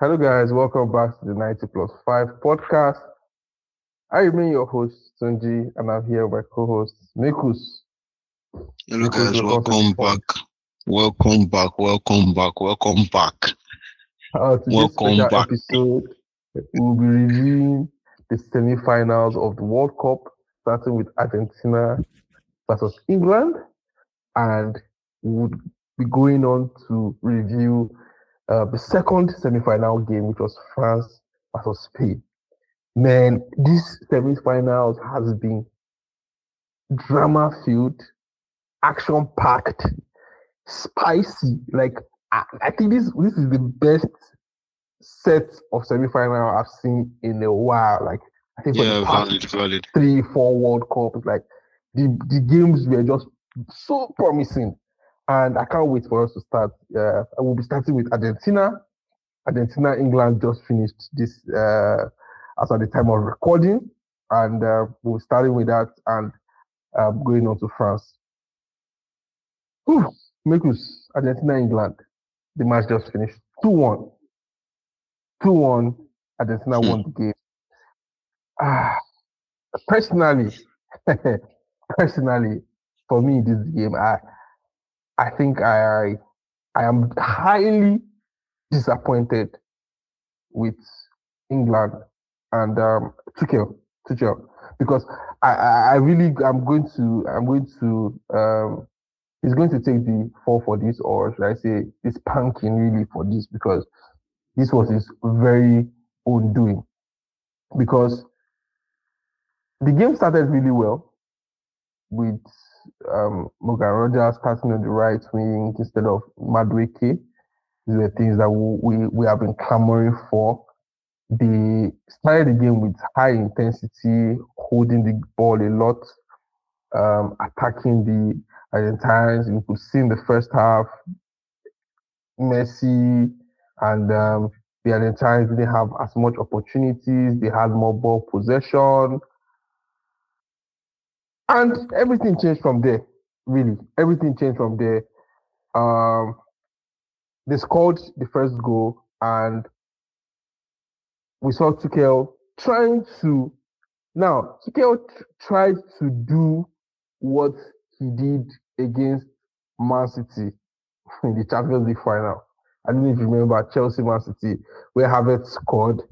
Hello, guys. Welcome back to the 90 plus 5 podcast. I remain your host, Tunji, and I'm here with my co host, Mekus. Hello Mekus, guys, welcome to the welcome pod. back. Welcome back. Welcome back. Welcome back. Today's Welcome special back. episode, we'll be reviewing the semi finals of the World Cup, starting with Argentina versus England, and we'll be going on to review the second semi final game, which was France versus Spain. Man, this semi-finals has been drama-filled, action-packed, spicy. Like I think this is the best set of semi-final I've seen in a while. Like I think for the Yeah, past valid. 3, 4 World Cups, like the games were just so promising, and I can't wait for us to start. I will be starting with Argentina. Argentina, England just finished this as at the time of recording, and we're starting with that and going on to France. Whew, Mekus, Argentina, England. The match just finished 2-1. 2-1. Argentina Hmm. won the game. Ah, personally, personally, for me, this game, I think I am highly disappointed with England and Tuchel, because I really he's going to take the fall for this, or should I say this panking really for this, because this was his very own doing. Because the game started really well with Morgan Rogers starting on the right wing instead of Madueke. These were things that we have been clamoring for. They started the game with high intensity, holding the ball a lot, attacking the Argentines. You could see in the first half, Messi and the Argentines didn't have as much opportunities. They had more ball possession, and everything changed from there. Really, everything changed from there. Um, they scored the first goal, and we saw Tuchel trying to. Now, Tuchel tried to do what he did against Man City in the Champions League final. I don't know if you remember Chelsea Man City, where Havertz scored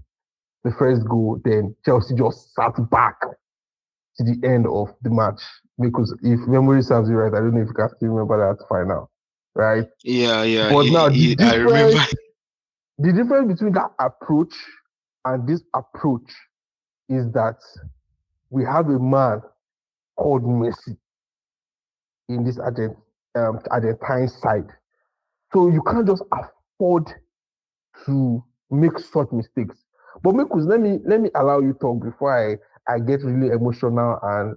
the first goal, then Chelsea just sat back to the end of the match. Because if memory serves you right, I don't know if you can still remember that final, right? Yeah. But now I remember. the difference between that approach and this approach is that we have a man called Messi in this Argentine side. So you can't just afford to make such mistakes. But Mikus, let me allow you talk before I get really emotional and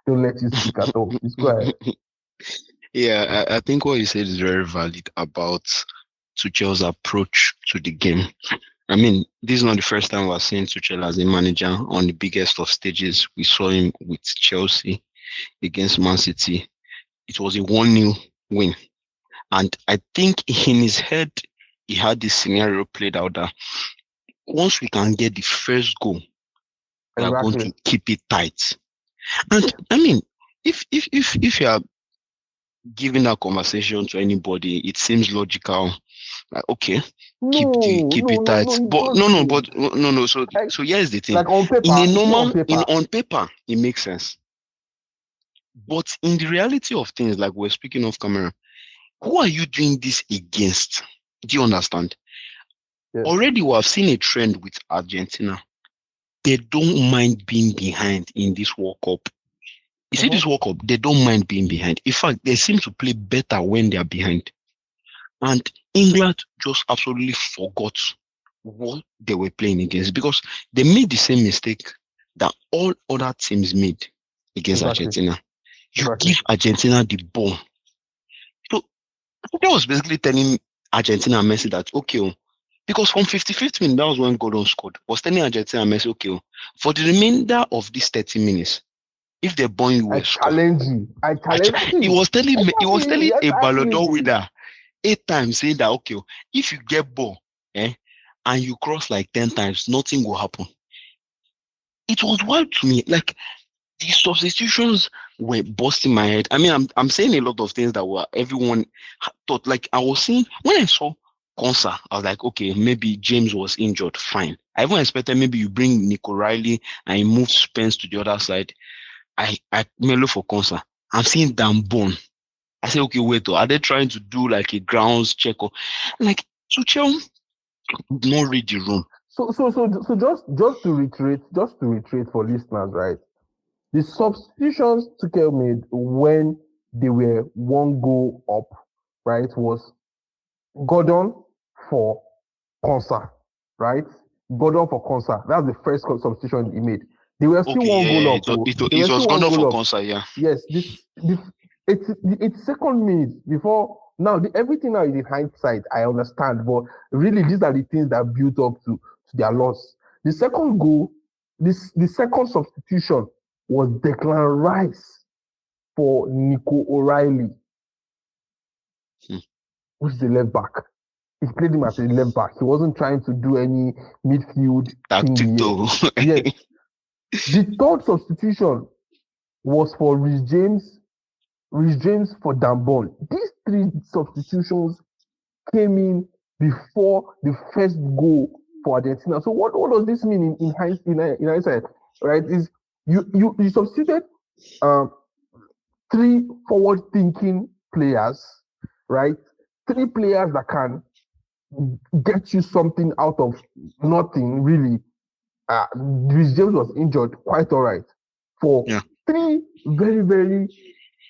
don't let you speak at all. Please go ahead. Yeah, I think what you said is very valid about Tuchel's approach to the game. I mean, this is not the first time we're seeing Tuchel as a manager on the biggest of stages. We saw him with Chelsea against Man City. It was a 1-0 win. And I think in his head, he had this scenario played out that once we can get the first goal, we are going Exactly. to keep it tight. And I mean, if you are giving that conversation to anybody, it seems logical. Like, okay, No, keep no, it no, no, tight. it's But not true. no. So Like, here's the thing. like on In paper, a is it on normal in paper? on paper, it makes sense. But in the reality of things, like we're speaking off camera, who are you doing this against? Do you understand? Yes. Already we have seen a trend with Argentina. They don't mind being behind in this World Cup. You see, this Uh-huh. World Cup, they don't mind being behind. In fact, they seem to play better when they are behind. And England just absolutely forgot what they were playing against, because they made the same mistake that all other teams made against Exactly. Argentina. You Exactly. give Argentina the ball. So that was basically telling Argentina and Messi that, okay, because from 55th minute, that was when Gordon scored, was telling Argentina and Messi, okay, for the remainder of these 30 minutes, if they burn you, I will score. challenge you. I challenge He you. was telling Exactly. a Ballon d'Or Exactly. winner 8 times, saying that, okay, if you get ball, eh, and you cross like 10 times, nothing will happen. It was wild to me. Like the substitutions were busting my head. I mean, I'm saying a lot of things that were everyone thought. Like I was saying when I saw Konsa, I was like, okay, maybe James was injured. Fine. I even expected maybe you bring Nico Riley and you move Spence to the other side. I Melo for Konsa. I'm seeing Dambon. I say, okay, wait, are they trying to do like a grounds check or like Tuchel did not read the room? So just to reiterate for listeners, right? The substitutions Tuchel made when they were one goal up, right, was Gordon for Konsa, right? Gordon for Konsa. That's the first substitution he made. They were still Okay, one goal yeah, up. Oh. They it were was still one gone goal for up. Konsa, yeah. Yes, it's second minute before now. Everything now is in hindsight. I understand, but really these are the things that built up to their loss. The second goal, the second substitution was Declan Rice for Nico O'Reilly, which is the left back. He played him as a left back. He wasn't trying to do any midfield Tactic thing though. here. Yes. The third substitution was for Reece James for Dambon. These three substitutions came in before the first goal for Argentina. So what does this mean in hindsight? Right? Is you substituted three forward-thinking players, right? Three players that can get you something out of nothing, really. Reece James was injured, quite all right. For three very, very,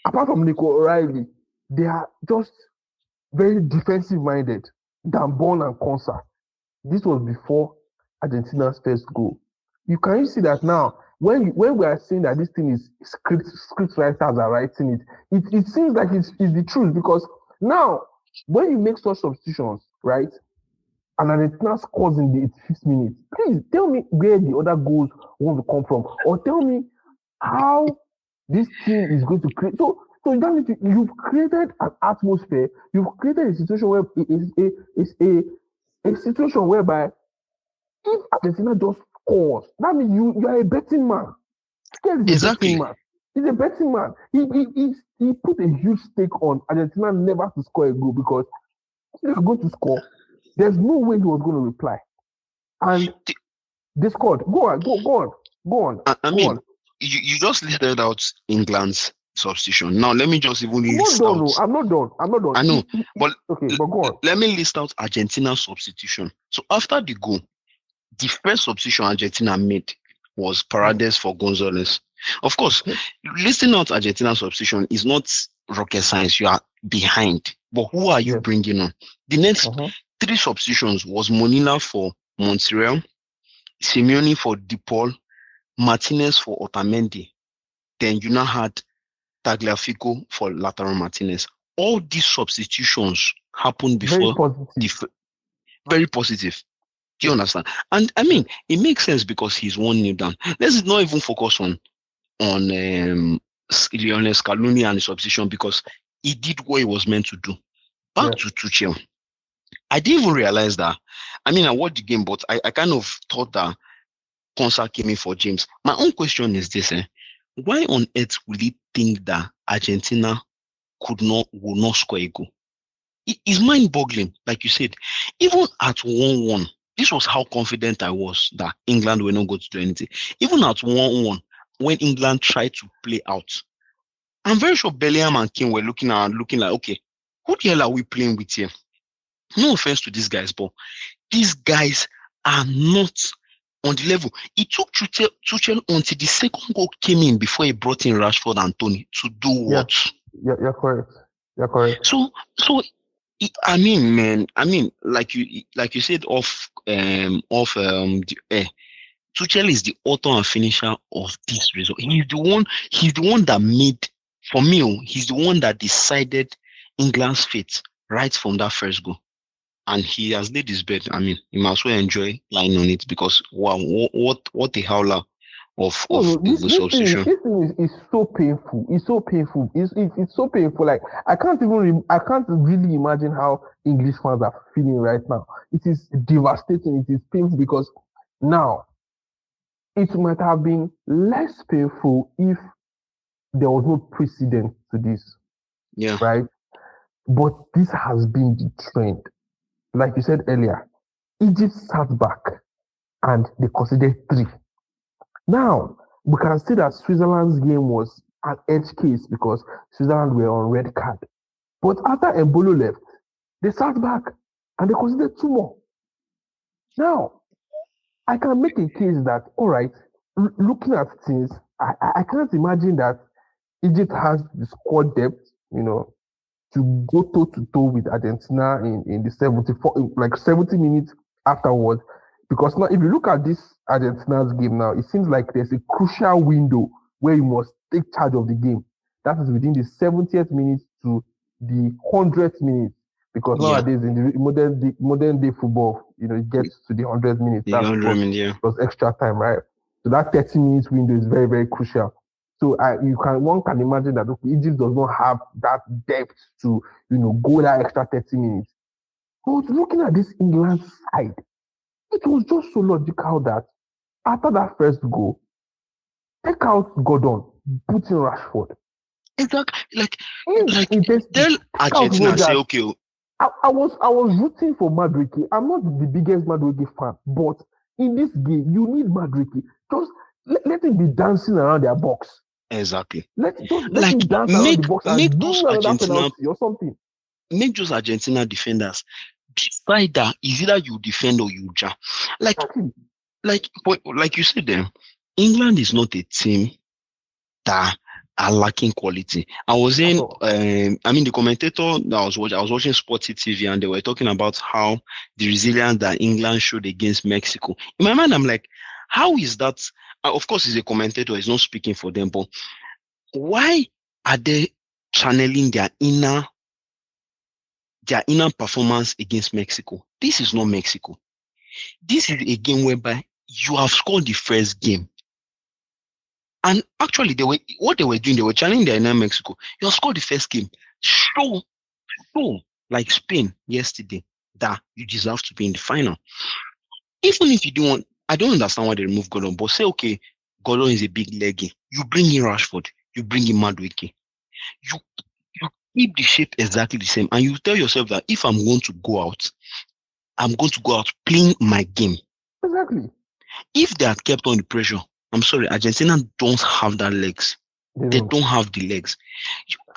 apart from Nico O'Reilly, they are just very defensive-minded. Dambon and Konsa. This was before Argentina's first goal. You can see that now. When we are saying that this thing is script writers are writing it seems like it's the truth, because now when you make such substitutions, right, and Argentina scores in the 85th minute, please tell me where the other goals want to come from, or tell me how this team is going to create. So you've created an atmosphere. You've created a situation where a situation whereby if Argentina just scores, that means you are a betting man. Tuchel is a betting man. He's a betting man. He put a huge stake on Argentina never to score a goal, because if they are going to score, there's no way he was going to reply. And they scored. Go on. I mean, you just listed out England's substitution. Now let me just even list out. I'm not done. I know, but okay, but go on. Let me list out Argentina's substitution. So after the goal, the first substitution Argentina made was Paredes for Gonzalez. Of course, listing out Argentina's substitution is not rocket science. You are behind. But who are you bringing on? The next three substitutions was Monila for Montreal, Simeone for DePaul, Martinez for Otamendi. Then you now had Tagliafico for Lautaro Martinez. All these substitutions happened before. Very positive. Do you understand? And I mean, it makes sense because he's 1-0 down. Let's not even focus on Lionel Scaloni and the substitution, because he did what he was meant to do. Back to Tuchel. I didn't even realize that. I mean, I watched the game, but I kind of thought that Konsa came in for James. My own question is this: why on earth will he think that Argentina will not score a goal? It's mind-boggling, like you said. Even at 1-1, this was how confident I was that England were not going to do anything. Even at 1-1, when England tried to play out, I'm very sure Bellingham and Kane were looking like, okay, who the hell are we playing with here? No offense to these guys, but these guys are not on the level. It took Tuchel until the second goal came in before he brought in Rashford and Tony to do what? Yeah, you're correct. So I mean, man. I mean, like you said off the air, Tuchel is the author and finisher of this result. He's the one that made, for me, he's the one that decided England's fate right from that first goal. And he has laid his bed. I mean, he might as well enjoy lying on it, because wow, what a howler of This the this thing substitution. this thing is so painful. It's so painful. It's so painful. Like I can't really imagine how English fans are feeling right now. It is devastating. It is painful because now it might have been less painful if there was no precedent to this, Yeah, right? But this has been the trend. Like you said earlier, Egypt sat back and they considered three. Now, we can see that Switzerland's game was an edge case because Switzerland were on red card. But after Embolo left, they sat back and they considered two more. Now, I can make a case that, all right, looking at things, I can't imagine that Egypt has the squad depth, to go toe to toe with Argentina in the 70 minutes afterwards. Because now, if you look at this Argentina's game now, it seems like there's a crucial window where you must take charge of the game. That is within the 70th minute to the 100th minute. Because yeah, nowadays in the modern day football, it gets to the 100 minutes. the That's 100 minutes. Yeah, plus extra time, right? So that 30 minutes window is very, very crucial. So one can imagine that Egypt does not have that depth to go that extra 30 minutes. But looking at this England side, it was just so logical that after that first goal, take out Gordon, put in Rashford. exactly. Like Take tell out Argentina say Rogers. okay. I was rooting for Madueke. I'm not the biggest Madueke fan, but in this game, you need Madueke. Just let him be dancing around their box. Exactly. Let Like him dance around the box and do another penalty or something. Make those Argentina defenders decide that is either you defend or you jam. Like you said, them England is not a team that are lacking quality. I was in, the commentator that I was watching Sporty TV, and they were talking about how the resilience that England showed against Mexico. In my mind, I'm like, how is that? Of course, he's a commentator; he's not speaking for them, but why are they channeling their inner performance against Mexico? This is not Mexico. This is a game whereby you have scored the first game. And actually, they were channeling their inner Mexico. You have scored the first game. Show, like Spain yesterday, that you deserve to be in the final. Even if you don't want, I don't understand why they remove Gordon, but say, okay, Gordon is a big leggy. You bring in Rashford, you bring in Madueke. You keep the shape exactly the same, and you tell yourself that if I'm going to go out, I'm going to go out playing my game. Exactly. If they had kept on the pressure, I'm sorry, Argentina don't have that legs. They don't have the legs.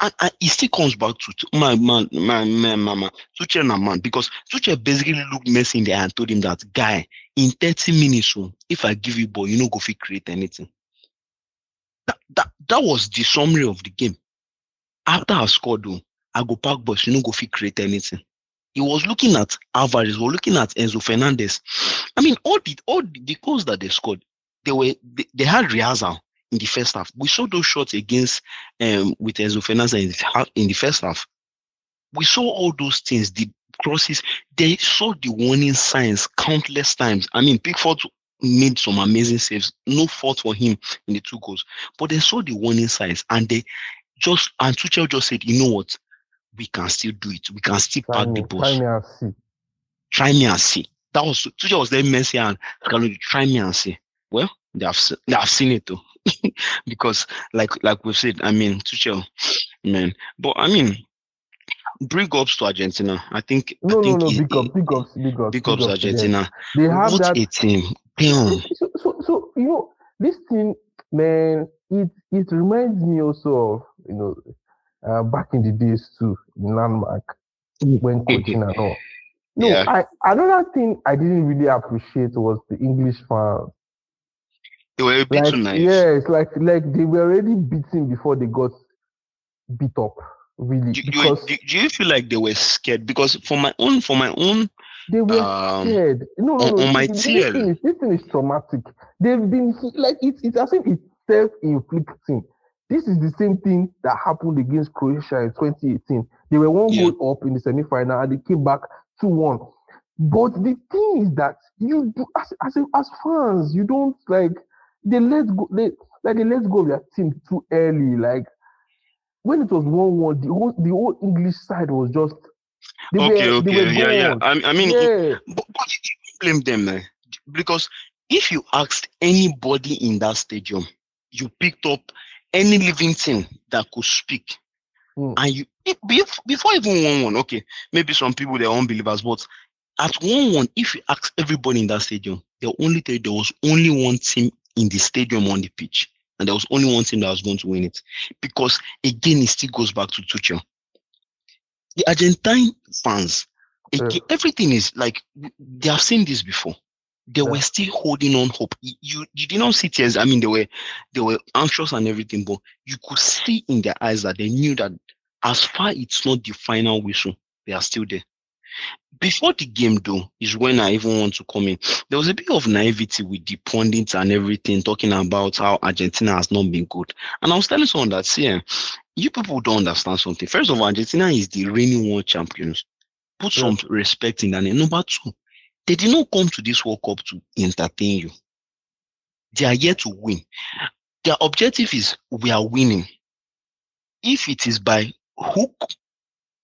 And it still comes back to my Tuchel and man, because Tuchel basically looked Messi in the eye and told him that, guy, in 30 minutes, if I give you ball, you know, go fit create anything. That was the summary of the game. After I scored, I go pack boss, you know, go fit create anything. He was looking at Alvarez, he was looking at Enzo Fernandez. I mean, all the goals that they scored, they had rehearsal in the first half. We saw those shots against with Enzo Fernandez in the first half. We saw all those things, the crosses. They saw the warning signs countless times. I mean, Pickford made some amazing saves. No fault for him in the two goals, but they saw the warning signs, and Tuchel just said, you know what? We can still do it. We can still pack the bus. Try me and see. That was Tuchel was there, Messi and Scaloni. Try me and see. Well, they have seen it though, because like we said, I mean, Tuchel, man. But I mean, big ups to Argentina. I think big ups Argentina. They have what that a team. Damn. So this team, man, it reminds me also of back in the days too, in Landmark, when coaching and all. No, yeah. Another thing I didn't really appreciate was the English fans. They were a bit too nice. Yeah, it's like they were already beaten before they got beat up. Really, do you feel like they were scared? Because for my own, they were scared. No. On my TL, this thing is traumatic. They've been like it's as if it's self-inflicting. This is the same thing that happened against Croatia in 2018. They were one goal up in the semi-final and they came back 2-1. But the thing is that you do as fans, you don't they let go. They let go of their team too early. Like when it was 1-1, the whole English side was just they were Yeah. gone. I mean, Yeah. but you can't blame them, man. Because if you asked anybody in that stadium, you picked up any living thing that could speak, Mm. and before even 1-1, okay, maybe some people they're unbelievers, but at 1-1, if you ask everybody in that stadium, they'll only tell you there was only one team in the stadium on the pitch, and there was only one team that was going to win it. Because again, it still goes back to Tuchel. The Argentine fans, Yeah. everything is like they have seen this before. They Yeah. were still holding on hope. You did not see tears. I mean, they were anxious and everything, but you could see in their eyes that they knew that as far it's not the final whistle, they are still there. Before the game, though, is when I even want to come in. There was a bit of naivety with the pundits and everything, talking about how Argentina has not been good. And I was telling someone that, see, you people don't understand something. First of all, Argentina is the reigning world champions. Put Yeah. some respect in that name. Number two, they did not come to this World Cup to entertain you. They are here to win. Their objective is we are winning. If it is by hook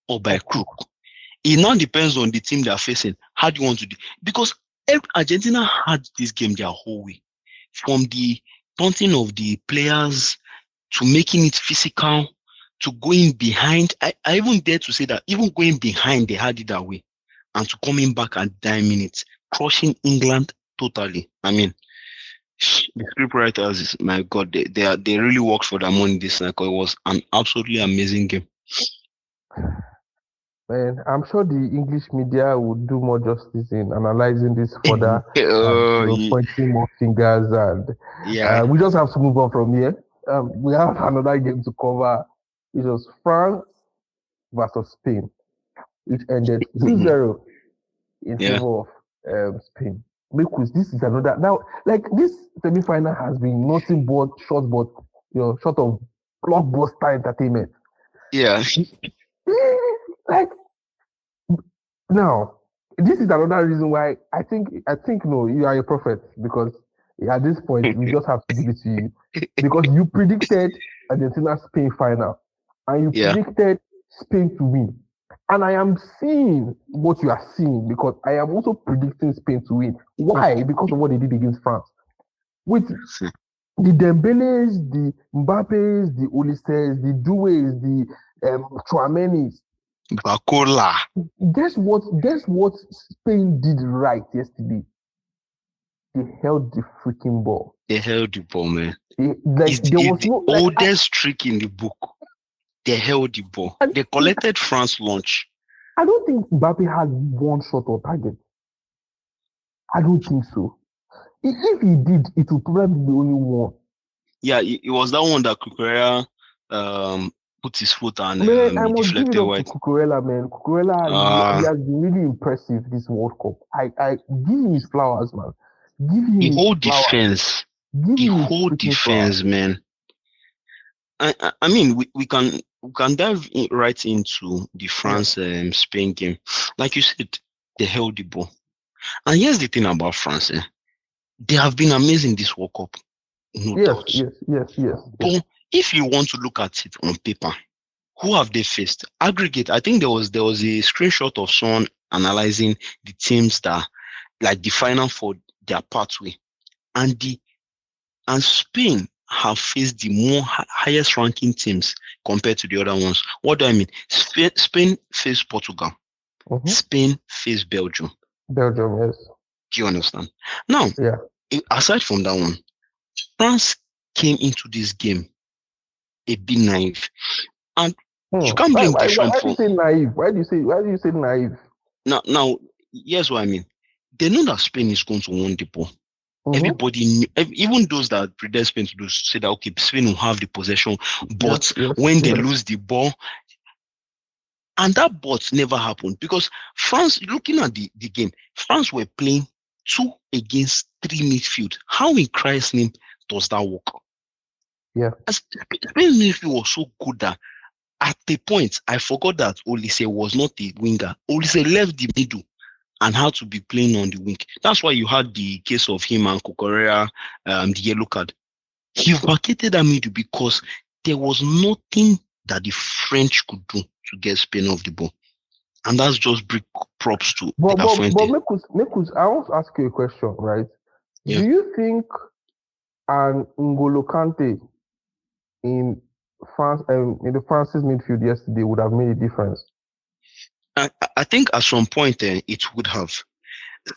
or by crook, it now depends on the team they are facing. How do you want to do? Because Argentina had this game their whole way. From the taunting of the players to making it physical to going behind. I even dare to say that even going behind, they had it that way. And to coming back at 9 minutes, crushing England totally. I mean, the scriptwriters, my God, they really worked for their money this night. It was an absolutely amazing game. Man, I'm sure the English media would do more justice in analyzing this further and pointing more fingers. And we just have to move on from here. We have another game to cover. It was France versus Spain, which ended 2-0 in favor of Spain. Mekus, this is another now. Like this semi-final has been nothing but short of blockbuster entertainment. Yeah. Like now, this is another reason why I think no, you are a prophet because at this point we just have to give it to you because you predicted Argentina Spain final and you predicted Spain to win. And I am seeing what you are seeing because I am also predicting Spain to win. Why? Because of what they did against France. With the Dembeles, the Mbappes, the Ulises, the Doués, the Chouamenis. Bacola. Guess what Spain did right yesterday? They held the freaking ball. They held the ball, man. There was the oldest trick in the book. They held the ball. They collected France lunch. I don't think Mbappe had one shot on target. I don't think so. If he did, it would probably be the only one. Yeah, it was that one that Cucurella put his foot and man, I he must give deflected it up wide. to Cucurella, man. Cucurella, he has been really impressive this World Cup. I give him his flowers, man. Give him the his whole flowers. defense. Give the him whole defense, flowers. Man. I mean, we can dive right into the France Spain game. Like you said, they held the ball. And here's the thing about France. They have been amazing this World Cup. No doubt. Yes. But if you want to look at it on paper, who have they faced? Aggregate. I think there was a screenshot of someone analyzing the teams that like the final for their pathway. And Spain have faced the highest ranking teams compared to the other ones. What do I mean? Spain faced Portugal. Mm-hmm. Spain faced Belgium. Belgium, yes. Do you understand? Now, aside from that one, France came into this game a bit naive. And you can't blame Deschamps for... Why do you say naive? Why do you say naive? Now, here's what I mean. They know that Spain is going to win the ball. Mm-hmm. Everybody knew, even those that predicted Spain to say that, okay, Spain will have the possession, but when they lose the ball, and that but never happened because France, looking at the game, France were playing 2 against 3 midfield. How in Christ's name does that work? Yeah. Spain midfield was so good that at the point, I forgot that Olise was not the winger. Olise left the middle and how to be playing on the wing. That's why you had the case of him and Kukorea, the yellow card. He vacated that middle because there was nothing that the French could do to get Spain off the ball. And that's just big props to But Fuente. Mekus, I want to ask you a question, right? Yeah. Do you think an N'Golo Kante in the France's midfield yesterday would have made a difference? I think at some point it would have.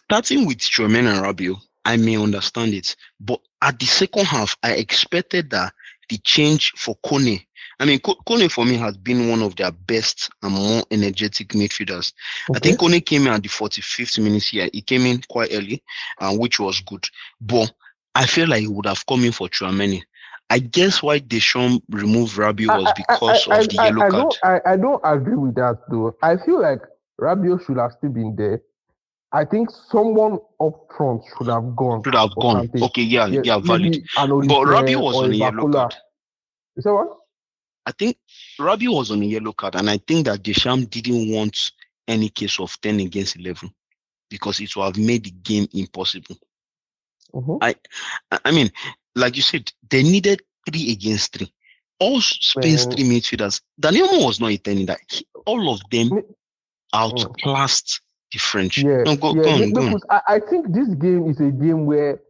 Starting with Tchouaméni and Rabiot, I may understand it, but at the second half, I expected that the change for Kone. I mean, Kone for me has been one of their best and more energetic midfielders. Okay. I think Kone came in at the 45th minute here. He came in quite early, which was good. But I feel like he would have come in for Tchouaméni. I guess why Deschamps removed Rabiot was because of the yellow card. I don't agree with that, though. I feel like Rabiot should have still been there. I think someone up front should have gone. Kante. Okay, yeah, valid. But Rabiot was on a yellow card. You say what? I think Rabiot was on a yellow card, and I think that Deschamps didn't want any case of 10 against 11 because it would have made the game impossible. Mm-hmm. I mean, like you said, they needed 3 against 3. All Spain's 3 midfielders. Daniel Mo was not a 10 in that. All of them outclassed the French. Yeah, go on. I think this game is a game where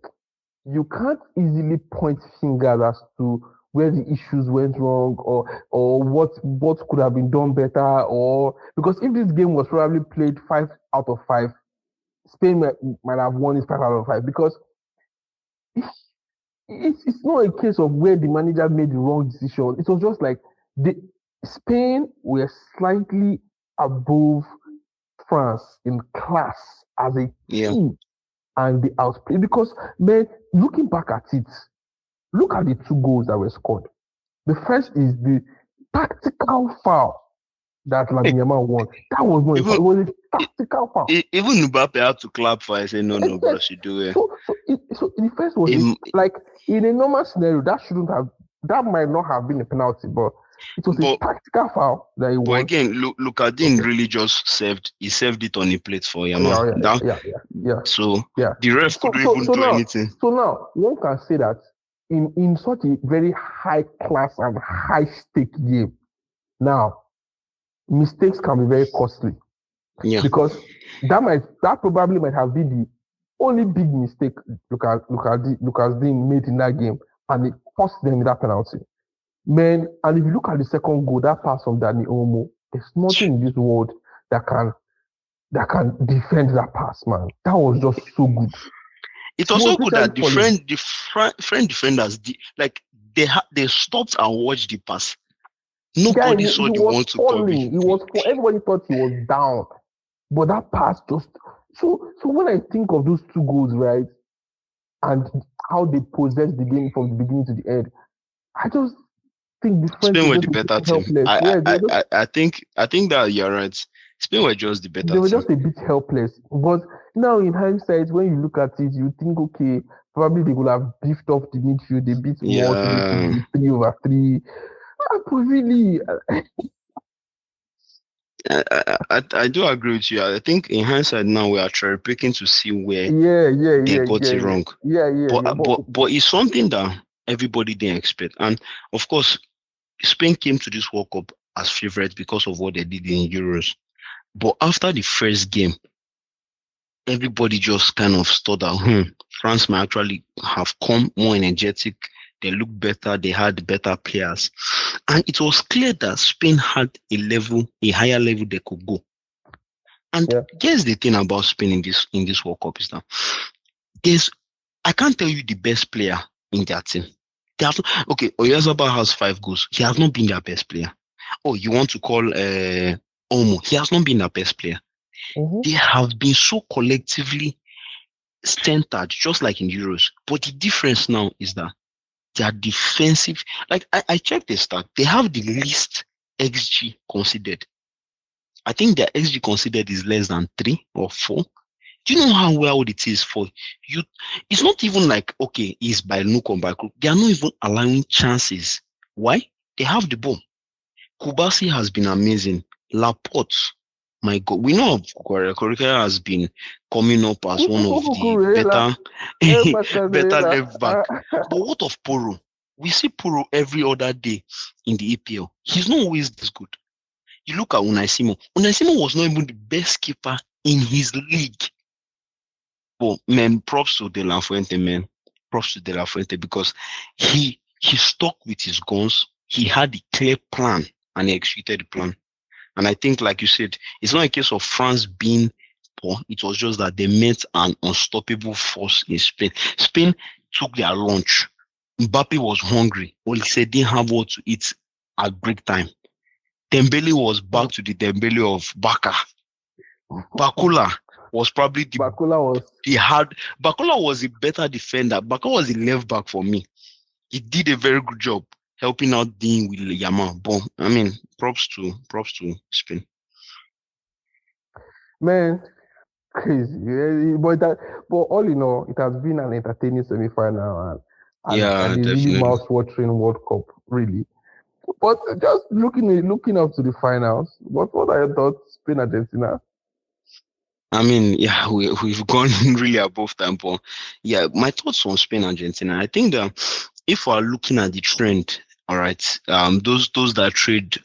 you can't easily point fingers as to where the issues went wrong or what could have been done better, or because if this game was probably played 5 out of 5, Spain might have won it 5 out of 5, because it's not a case of where the manager made the wrong decision. It was just like Spain were slightly above France in class as a team, and they outplayed. Because, man, looking back at it, look at the 2 goals that were scored. The first is the tactical foul that Lamine Yamal won. That was not it was a tactical foul. Even Mbappe had to clap for it. I said, no, bro, she do it. So the first was like, in a normal scenario, that might not have been a penalty, but it was a tactical foul that he won. But again, Lucadine really just served it on the plate for Yamal. Yeah. So the ref couldn't even do anything. So now one can say that in such a very high class and high stake game, now mistakes can be very costly. Yeah. Because that probably might have been the only big mistake Lucas Dean made in that game, and it cost them that penalty. Man, and if you look at the second goal, that pass from Dani Olmo, there's nothing in this world that can defend that pass, man. That was just so good. It was so good that the French defenders, they stopped and watched the pass. Nobody saw the one to Kobe. Everybody thought he was down, but that pass just so when I think of those 2 goals, right, and how they possessed the game from the beginning to the end, I just think the French Spain were the better team. I think that you're right. Spain were just the better team. They were just a bit helpless. But now in hindsight, when you look at it, you think, okay, probably they would have beefed up the midfield a bit more to 3/3. But really, I do agree with you. I think in hindsight now we are cherry picking to see where they got it wrong. But it's something that everybody didn't expect. And of course, Spain came to this World Cup as favorites because of what they did in Euros. But after the first game, everybody just kind of thought that France might actually have come more energetic. They looked better. They had better players. And it was clear that Spain had a higher level they could go. And here's the thing about Spain in this World Cup is that I can't tell you the best player in their team. Oyarzabal has 5 goals. He has not been their best player. Oh, you want to call Olmo? He has not been their best player. Mm-hmm. They have been so collectively centered, just like in Euros. But the difference now is that they are defensive. Like I checked the stat. They have the least XG conceded. I think their XG conceded is less than 3 or 4. Do you know how well it is for you? It's not even like, okay, it's by look or by crook. They are not even allowing chances. Why? They have the ball. Kubasi has been amazing. Laporte, My God, we know Kukurea has been coming up as one of the Cucurella, better Masterclass. left back. But what of Poro? We see Poro every other day in the EPL. He's not always this good. You look at Unai Simon. Unai Simon was not even the best keeper in his league. But man, props to De La Fuente, man. Props to De La Fuente because he stuck with his guns. He had a clear plan and he executed the plan. And I think, like you said, it's not a case of France being poor. It was just that they met an unstoppable force in Spain. Spain took their lunch. Mbappe was hungry. Well, he said they didn't have what to eat at break time. Dembele was back to the Dembele of Barca. Bakula was probably Bakula was a better defender. Bakula was a left back for me. He did a very good job helping out Dean with Yamal. But I mean, props to Spain. Man, crazy. But all in all, it has been an entertaining semi-final and Yeah, a really definitely. mouth-watering World Cup, really. But just looking up to the finals, what are your thoughts, Spain, Argentina? I mean, yeah, we've gone really above time, but yeah, my thoughts on Spain, Argentina. I think that if we're looking at the trend, all right, those that trade,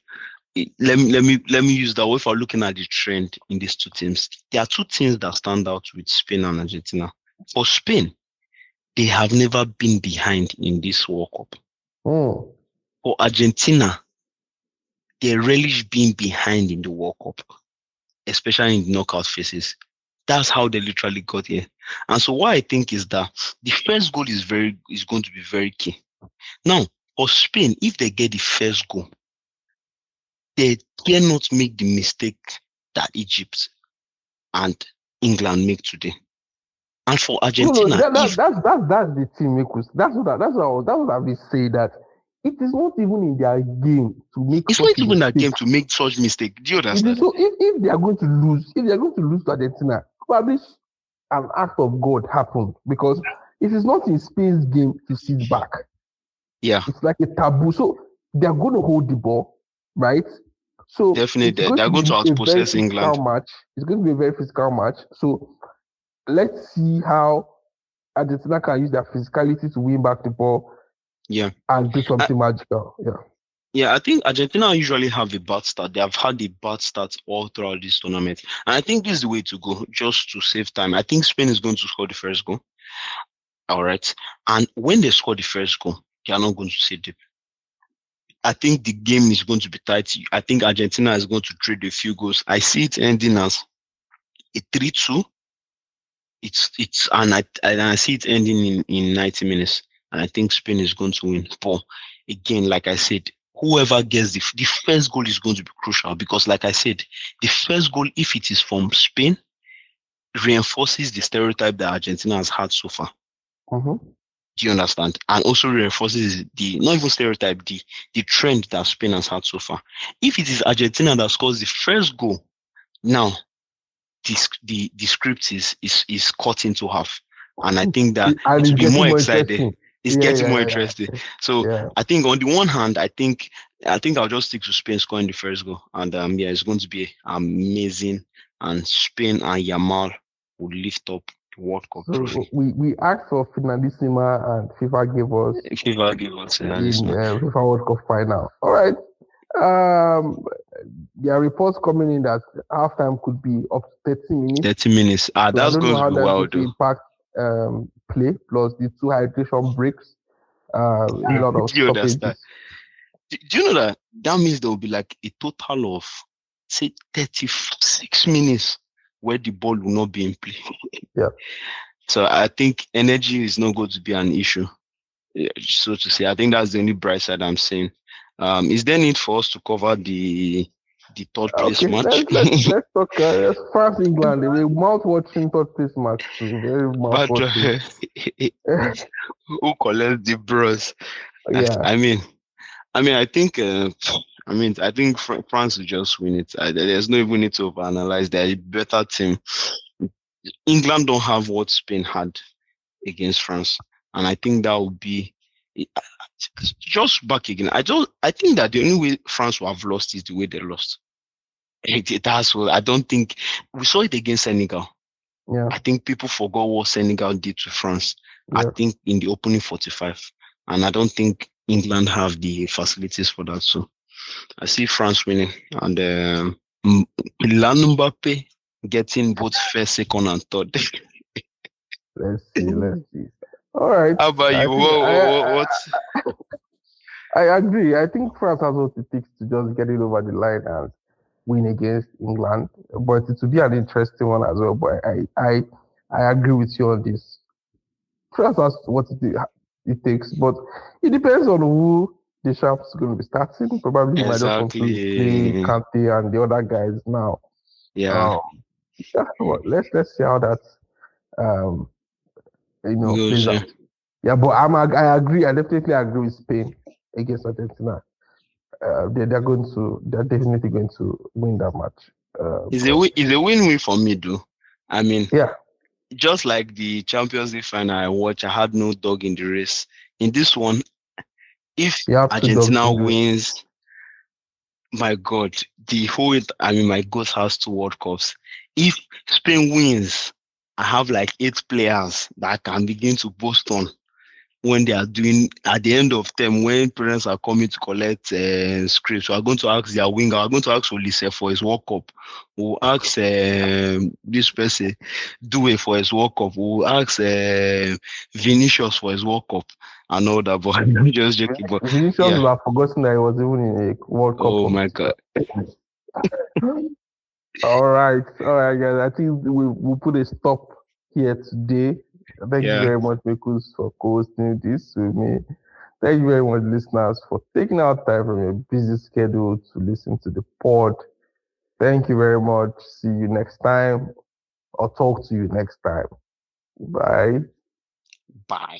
let me use that. If we're looking at the trend in these two teams, there are two teams that stand out with Spain and Argentina. For Spain, they have never been behind in this World Cup. For Argentina, they relish being behind in the World Cup, especially in the knockout phases. That's how they literally got here. And so what I think is that the first goal is going to be very key. Now, for Spain, if they get the first goal, they cannot make the mistake that Egypt and England make today. And for Argentina, that's the team, Mekus. That's what I will say, that it is not even in their game to make. It's not even their game to make such mistake. Do you understand? So if they are going to lose, to Argentina, probably an act of God happened, because it is not in Spain's game to sit back. Yeah, it's like a taboo. So they are going to hold the ball, right? So definitely, they're going to outpossess England. It's going to be a very physical match. So let's see how Argentina can use their physicality to win back the ball. Yeah, and do something magical. Yeah, I think Argentina usually have a bad start. They have had a bad start all throughout this tournament. And I think this is the way to go, just to save time. I think Spain is going to score the first goal. All right. And when they score the first goal, they are not going to sit deep. I think the game is going to be tight. I think Argentina is going to trade a few goals. I see it ending as a 3-2. I see it ending in 90 minutes. And I think Spain is going to win. But again, like I said, whoever gets the first goal is going to be crucial, because, like I said, the first goal, if it is from Spain, reinforces the stereotype that Argentina has had so far. Mm-hmm. Do you understand? And also reinforces not even stereotype, the trend that Spain has had so far. If it is Argentina that scores the first goal, now the script is cut into half, and I think that it will be more exciting. It's getting more interesting. So I think on the one hand, I think I'll just stick to Spain scoring the first goal, and it's going to be amazing. And Spain and Yamal will lift up the World Cup trophy. We asked for Finalissima, and FIFA gave us FIFA World Cup final. All right. There are reports coming in that halftime could be up to 30 minutes. 30 minutes. That's going to be wild. Impact play, plus the 2 hydration breaks. A lot of stoppages. Do you know that means there will be like a total of, say, 36 minutes where the ball will not be in play. Yeah. So I think energy is not going to be an issue, so to say. I think that's the only bright side I'm saying. Is there need for us to cover the third place match? Let's talk France England. They mouth-watching third place match. Very mouth-watching. Who collects the bros? Yeah. I think France will just win it. There's no even need to overanalyze. They're a better team. England don't have what Spain had against France, and I think that would be just back again. I think that the only way France will have lost is the way they lost. That's what I don't think we saw it against Senegal. Yeah, I think people forgot what Senegal did to France. I yeah. think in the opening 45, and I don't think England have the facilities for that. So I see France winning, and Kylian Mbappe getting both first, second, and third. Let's see. Let's see. All right. How about I you? think What? I agree. I think France has what it takes to just get it over the line and win against England. But it will be an interesting one as well. But I agree with you on this. France has what it takes, but it depends on who the Sharps going to be starting. Probably he might just want to play Exactly. Kante and the other guys now. Yeah. Um, yeah, well, let's see how that um plays Goes. out. Yeah, but I agree. I definitely agree with Spain against Argentina. They're definitely going to win that match. Because It's a win-win for me, though. I mean, yeah, just like the Champions League final I watched, I had no dog in the race. In this one, if you have two dogs Argentina in the race. wins, my God, my ghost has two World Cups. If Spain wins, I have like 8 players that I can begin to boast on when they are doing at the end of term when parents are coming to collect scripts. We are going to ask their winger. We are going to ask Olise for his World Cup. We'll ask this person Due for his World Cup. We'll ask Vinicius for his World Cup and all that. But I'm just joking. But Vinicius yeah. will have forgotten that he was even in a World Cup Oh my competition. God. All right, guys. I think we'll put a stop here today. Thank you Yeah. very much, Mekus, for co-hosting this with me. Thank you very much, listeners, for taking out time from your busy schedule to listen to the pod. Thank you very much. See you next time, or talk to you next time. Bye. Bye.